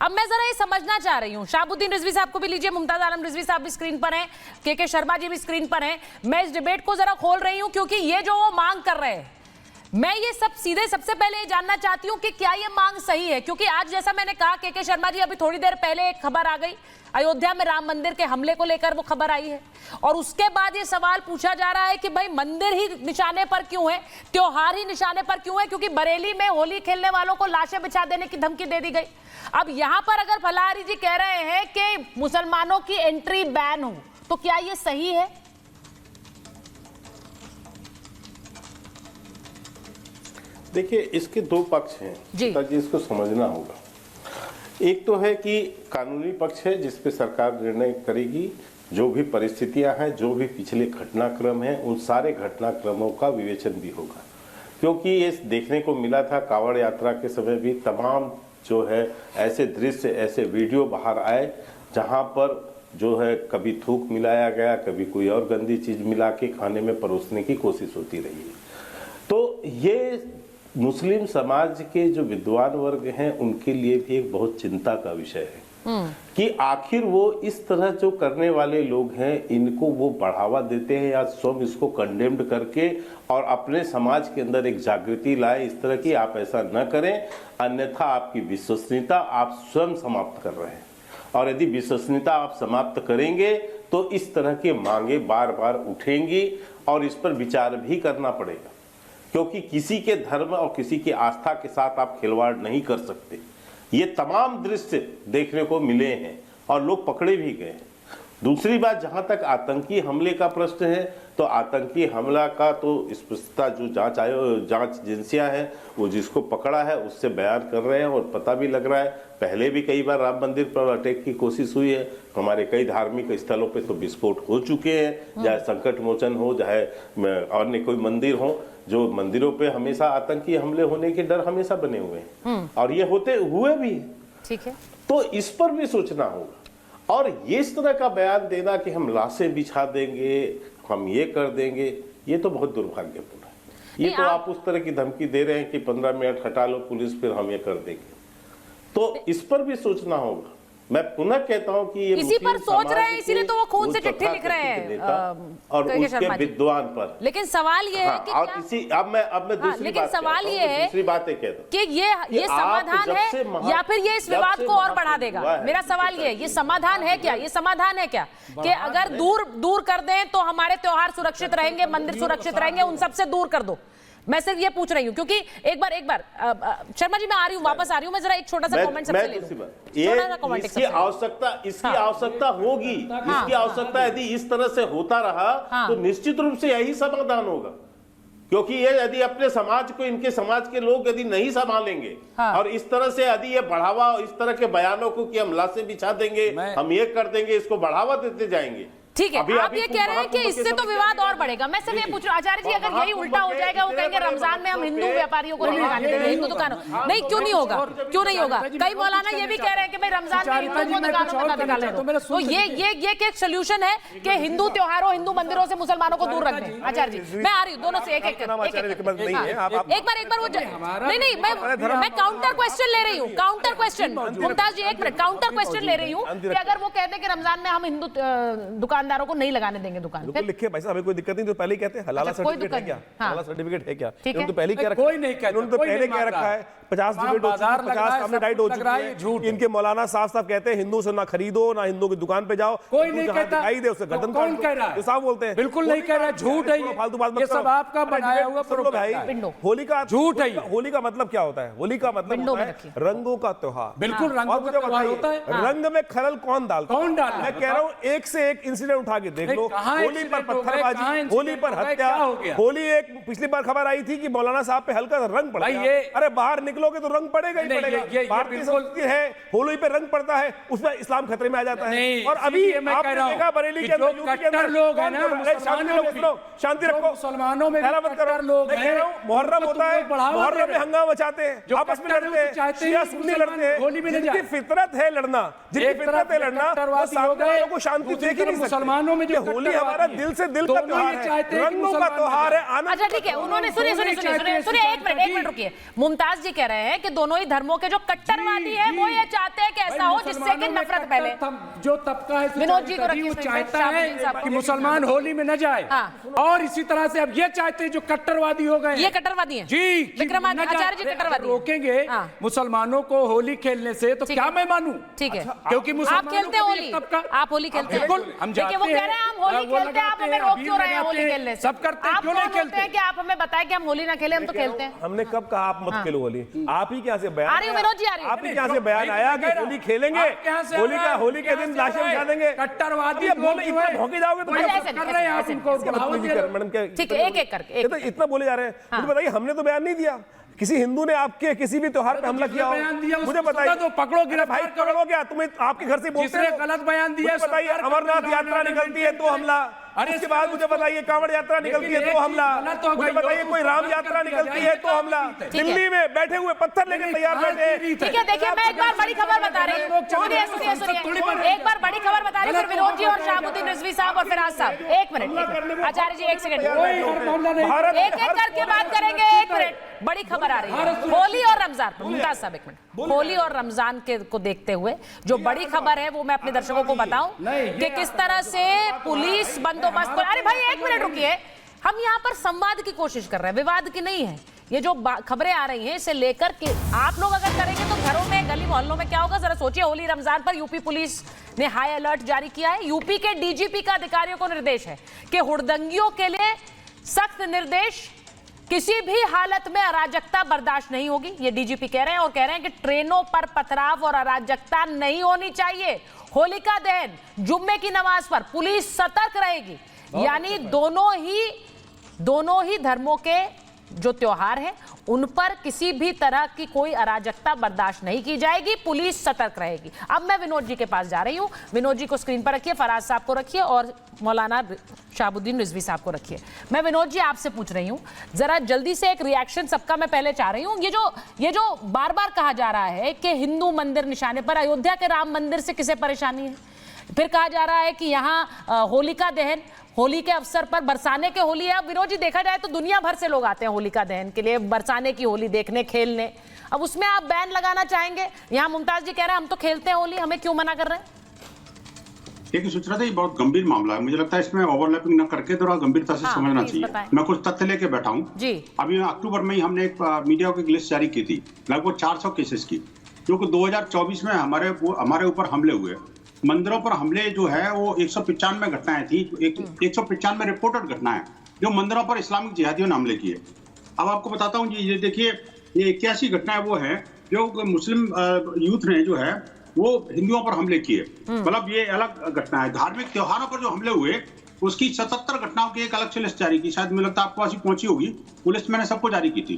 अब मैं जरा ये समझना चाह रही हूँ, शाहबुद्दीन रिजवी साहब को भी लीजिए, मुमताज आलम रिजवी साहब भी स्क्रीन पर हैं, के शर्मा जी भी स्क्रीन पर हैं। मैं इस डिबेट को जरा खोल रही हूँ क्योंकि ये जो वो मांग कर रहे हैं, मैं ये सब सीधे सबसे पहले ये जानना चाहती हूँ कि क्या ये मांग सही है। क्योंकि आज जैसा मैंने कहा, के शर्मा जी, अभी थोड़ी देर पहले एक खबर आ गई, अयोध्या में राम मंदिर के हमले को लेकर वो खबर आई है, और उसके बाद ये सवाल पूछा जा रहा है कि भाई मंदिर ही निशाने पर क्यों है, त्योहार ही निशाने पर क्यों है, क्योंकि बरेली में होली खेलने वालों को लाशें बिछा देने की धमकी दे दी गई। अब यहां पर अगर फलाहारी जी कह रहे हैं कि मुसलमानों की एंट्री बैन हो, तो क्या ये सही है? देखिए, इसके दो पक्ष हैं जी, इसको समझना होगा। एक तो है कि कानूनी पक्ष है जिस पे सरकार निर्णय करेगी, जो भी परिस्थितियां हैं, जो भी पिछले घटनाक्रम हैं, उन सारे घटनाक्रमों का विवेचन भी होगा। क्योंकि ये देखने को मिला था कांवड़ यात्रा के समय भी, तमाम जो है ऐसे दृश्य, ऐसे वीडियो बाहर आए जहां पर जो है कभी थूक मिलाया गया, कभी कोई और गंदी चीज मिला के खाने में परोसने की कोशिश होती रही है। तो ये मुस्लिम समाज के जो विद्वान वर्ग हैं उनके लिए भी एक बहुत चिंता का विषय है कि आखिर वो इस तरह जो करने वाले लोग हैं, इनको वो बढ़ावा देते हैं या स्वयं इसको कंडेम्ड करके और अपने समाज के अंदर एक जागृति लाए इस तरह की आप ऐसा न करें, अन्यथा आपकी विश्वसनीयता आप स्वयं समाप्त कर रहे हैं। और यदि विश्वसनीयता आप समाप्त करेंगे तो इस तरह की मांगे बार बार उठेंगी और इस पर विचार भी करना पड़ेगा, क्योंकि किसी के धर्म और किसी की आस्था के साथ आप खिलवाड़ नहीं कर सकते। ये तमाम दृश्य देखने को मिले हैं और लोग पकड़े भी गए हैं। दूसरी बात, जहां तक आतंकी हमले का प्रश्न है, तो आतंकी हमला का तो स्पष्टता जो जांच एजेंसियां हैं वो जिसको पकड़ा है उससे बयान कर रहे हैं और पता भी लग रहा है। पहले भी कई बार राम मंदिर पर अटैक की कोशिश हुई है, हमारे कई धार्मिक स्थलों पे तो विस्फोट हो चुके हैं, चाहे संकट मोचन हो, चाहे अन्य कोई मंदिर हो, जो मंदिरों पे हमेशा आतंकी हमले होने के डर हमेशा बने हुए हैं और ये होते हुए भी। ठीक है, तो इस पर भी सोचना होगा। और ये इस तरह का बयान देना कि हम लाशें बिछा देंगे, हम ये कर देंगे, ये तो बहुत दुर्भाग्यपूर्ण है। ये तो आप उस तरह की धमकी दे रहे हैं कि 15 मिनट हटा लो पुलिस, फिर हम ये कर देंगे। तो इस पर भी सोचना होगा। मैं पुनः कहता हूं कि ये इसी पर सोच रहे हैं, इसीलिए तो वो खून से चिट्ठी लिख रहे हैं और उसके विद्वान पर। लेकिन सवाल ये है कि और इसी अब मैं दूसरी बात सवाल ये है, दूसरी बातें कहता कि ये समाधान है या फिर ये इस विवाद को और बढ़ा देगा? मेरा सवाल ये समाधान है क्या? ये समाधान है क्या कि अगर दूर कर दें तो हमारे त्योहार सुरक्षित रहेंगे, मंदिर सुरक्षित रहेंगे, उन सबसे दूर कर दो? मैं सिर्फ ये पूछ रही हूँ क्योंकि एक बार शर्मा जी मैं आ रही हूँ, वापस आ रही हूँ, मैं जरा एक छोटा सा कमेंट सबसे ले लूं। इसकी आवश्यकता होगी, इसकी आवश्यकता यदि इस तरह से होता रहा तो निश्चित रूप से यही समाधान होगा। क्योंकि ये यदि अपने समाज को, इनके समाज के लोग यदि नहीं संभालेंगे और इस तरह से यदि ये बढ़ावा, इस तरह के बयानों को कि हम लाशें बिछा देंगे, हम ये कर देंगे, इसको बढ़ावा देते जाएंगे, ठीक है। आप ये कह रहे हैं कि इससे तो विवाद और बढ़ेगा। मैं सिर्फ ये पूछ रहा हूं आचार्य जी, अगर यही उल्टा हो जाएगा, वो कहेंगे रमजान में हम हिंदू व्यापारियों को नहीं लगाने देंगे, हिंदू दुकानों, नहीं क्यों नहीं होगा? क्यों नहीं होगा? कई मौलाना ये भी कह रहे हैं कि भाई रमजान में हिंदू को दुकानों में निकालने दो। तो ये एक सोल्यूशन है कि हिंदू त्योहारों, हिंदू मंदिरों से मुसलमानों को दूर रख दें। आचार्य जी मैं आ रही हूँ, दोनों से एक बार वो नहीं, मैं काउंटर क्वेश्चन ले रही हूँ, काउंटर क्वेश्चन। मुमताज जी एक मिनट, काउंटर क्वेश्चन ले रही हूँ कि अगर वो कहते हैं कि रमजान में हम हिंदू दुकानदारों को नहीं लगाने देंगे दुकान पे, लिखे भाई साहब, हमें कोई दिक्कत नहीं। तो पहले कहते हैं हलाला सर्टिफिकेट है क्या? हलाला सर्टिफिकेट है क्या? उन्होंने तो पहले क्या रखा? कोई नहीं कहता, उन्होंने तो पहले क्या रखा है? 50 डिबेट हो चुकी है, 50 सामने डाइट हो चुकी है। झूठ, इनके मौलाना साफ कहते हैं हिंदू से ना खरीदो, ना हिंदू की दुकान पे जाओ। कोई नहीं कहता, दिखाई दे उसे गर्दन कौन कह रहा है? साफ बोलते हैं, बिल्कुल नहीं कह रहा, झूठ है ये, फालतू बात मत ये सब आपका बनाया हुआ भाई। होली का झूठ है, होली का मतलब क्या होता है? होली का मतलब होता है रंगों का त्योहार। बिल्कुल रंगों का त्योहार होता है। रंग में खलल कौन डालता? कौन डालता? मैं कह रहा हूँ एक से एक इंसिडेंट उठा के देख लो। होली पर पत्थरबाजी, होली पर हत्या, होली एक पिछली बार खबर आई थी कि मौलाना साहब पे हल्का रंग पड़ा। अरे बाहर निकलोगे तो रंग पड़ेगा ही पड़ेगा। भारतीय संस्कृति है, होली पे रंग पड़ता है, उसमें इस्लाम खतरे में आ जाता है। और अभी आपने देखा बरेली के अंदर, यूपी के अंदर लोग हैं ना, शांति रखो, मुसलमानों में लोग हैं, मुहर्रम होता है, मुहर्रम में हंगामा मचाते हैं, आपस में लड़ते हैं, शिया सुन्नी लड़ते हैं। जिनकी फितरत है लड़ना, जिनकी फितरत है लड़ना, वो सामने वालों को शांति देख ही नहीं सकते। मुसलमानों में जो होली हमारा दिल से दिल का त्योहार है, रंगों का त्योहार है। अच्छा ठीक है, उन्होंने सुनिए एक मिनट रुकिए। मुमताज जी कह रहे हैं कि दोनों ही धर्मों के जो कट्टरवादी है वो ये चाहते हैं कि ऐसा किससे की नफरत पहले जो तबका है विनोद जी को वो रखिए चाहता है कि मुसलमान होली में न जाए, और इसी तरह से अब ये चाहते हैं जो कट्टरवादी हो गए, ये कट्टरवादी हैं जी, विक्रमाचार्य जी कट्टरवादी रोकेंगे मुसलमानों को होली खेलने से, तो क्या मैं मानूं? ठीक है, क्योंकि आप खेलते हैं होली, आप होली खेलते हैं, बिल्कुल हम जाते हैं, वो कह रहे हैं हम होली खेलते हैं, आप हमें रोक क्यों रहे हैं होली खेलने से? सब करते हैं, आप क्यों नहीं खेलते हमने कब कहा आप मत खेलो होली? आप ही क्या से बयान आ रही हूं विनोद जी, आ रही हूं। आप ही क्या से बयान आया कि होली खेलेंगे, होली के दिन लाशें बिछा देंगे? कट्टरवादी बोले इतना भौंके जाओगे तो कर रहे हैं आप उनको, मैडम क्या ठीक है, एक एक करके तो इतना बोले जा रहे हैं। मुझे बताइए, हमने तो बयान नहीं दिया। किसी हिंदू ने आपके किसी भी त्योहार पे हमला किया हो? मुझे बताइए, तो पकड़ो, भाई पकड़ो क्या? तुम्हें आपके घर से बोलते जिसने गलत बयान दिया, बताइए, अमरनाथ यात्रा निकलती है तो हमला, अरे उसके बाद मुझे बताइए कांवड़ यात्रा निकलती है तो हमला, मुझे बताइए कोई राम यात्रा निकलती है तो हमला, दिल्ली में बैठे हुए पत्थर लेके तैयार बैठे। ठीक है, देखिए मैं एक बार बड़ी खबर बता रही हूँ, सुनिए, एक बार बड़ी खबर बता रही हूँ, फिर विनोद जी और शहाबुद्दीन रिजवी साहब और फिराज साहब, एक मिनट आचार्य जी, एक सेकंड, एक एक करके बात करेंगे, एक मिनट, बड़ी खबर आ रही है होली और रमजान, मुमताज साहब एक मिनट, होली और रमजान के को देखते हुए जो बड़ी खबर है वो मैं अपने दर्शकों को बताऊं कि किस तरह से पुलिस बंदोबस्त, अरे भाई एक मिनट रुकिए, हम यहाँ पर संवाद की कोशिश कर रहे हैं, विवाद की नहीं है। ये जो खबरें आ रही हैं इसे लेकर के आप लोग अगर करेंगे तो घरों में, गली मोहल्लों में क्या होगा, जरा सोचिए। होली रमजान पर यूपी पुलिस ने हाई अलर्ट जारी किया है। यूपी के डीजीपी का अधिकारियों को निर्देश है कि हुड़दंगियों के लिए सख्त निर्देश, किसी भी हालत में अराजकता बर्दाश्त नहीं होगी, ये डीजीपी कह रहे हैं, और कह रहे हैं कि ट्रेनों पर पथराव और अराजकता नहीं होनी चाहिए। होलिका दहन, जुम्मे की नमाज पर पुलिस सतर्क रहेगी, यानी दोनों ही धर्मों के जो त्योहार हैं उन पर किसी भी तरह की कोई अराजकता बर्दाश्त नहीं की जाएगी, पुलिस सतर्क रहेगी। अब मैं विनोद जी के पास जा रही हूं, विनोद जी को स्क्रीन पर रखिए, फराज साहब को रखिए और मौलाना शहाबुद्दीन रिजवी साहब को रखिए। मैं विनोद जी आपसे पूछ रही हूं, जरा जल्दी से एक रिएक्शन सबका मैं पहले चाह रही हूं। ये जो बार बार कहा जा रहा है कि हिंदू मंदिर निशाने पर, अयोध्या के राम मंदिर से किसे परेशानी है? फिर कहा जा रहा है कि यहाँ होलिका दहन, होली के अवसर पर बरसाने के होली है। अब विनोद जी देखा जाए तो दुनिया भर से लोग आते हैं होलिका दहन के लिए, बरसाने की होली देखने, खेलने। अब उसमें आप बैन लगाना चाहेंगे? यहाँ मुमताज जी कह रहे हैं हम तो खेलते हैं होली, हमें क्यों मना कर रहे हैं? देखिए सुचित्रा जी, बहुत गंभीर मामला है, मुझे लगता है इसमें ओवरलैपिंग न करके थोड़ा गंभीरता से समझना चाहिए। मैं कुछ तथ्य लेके बैठा हूँ जी। अभी अक्टूबर में ही हमने एक मीडिया को एक लिस्ट जारी की थी लगभग 400 केसेस की, जो कि 2024 में हमारे ऊपर हमले हुए। मंदिरों पर हमले जो है वो 195 घटनाएं थी, 195 रिपोर्टेड घटनाएं जो मंदिरों पर इस्लामिक जिहादियों ने हमले किए। अब आपको बताता हूँ जी, ये देखिए, ये 81 घटनाएं वो है जो मुस्लिम यूथ ने जो है वो हिंदुओं पर हमले किए, मतलब ये अलग घटना है। धार्मिक त्योहारों पर जो हमले हुए उसकी 77 घटनाओं की एक अलग से लिस्ट जारी की, शायद मुझे लगता है आपको ऐसी पहुंची होगी, वो लिस्ट मैंने सबको जारी की थी।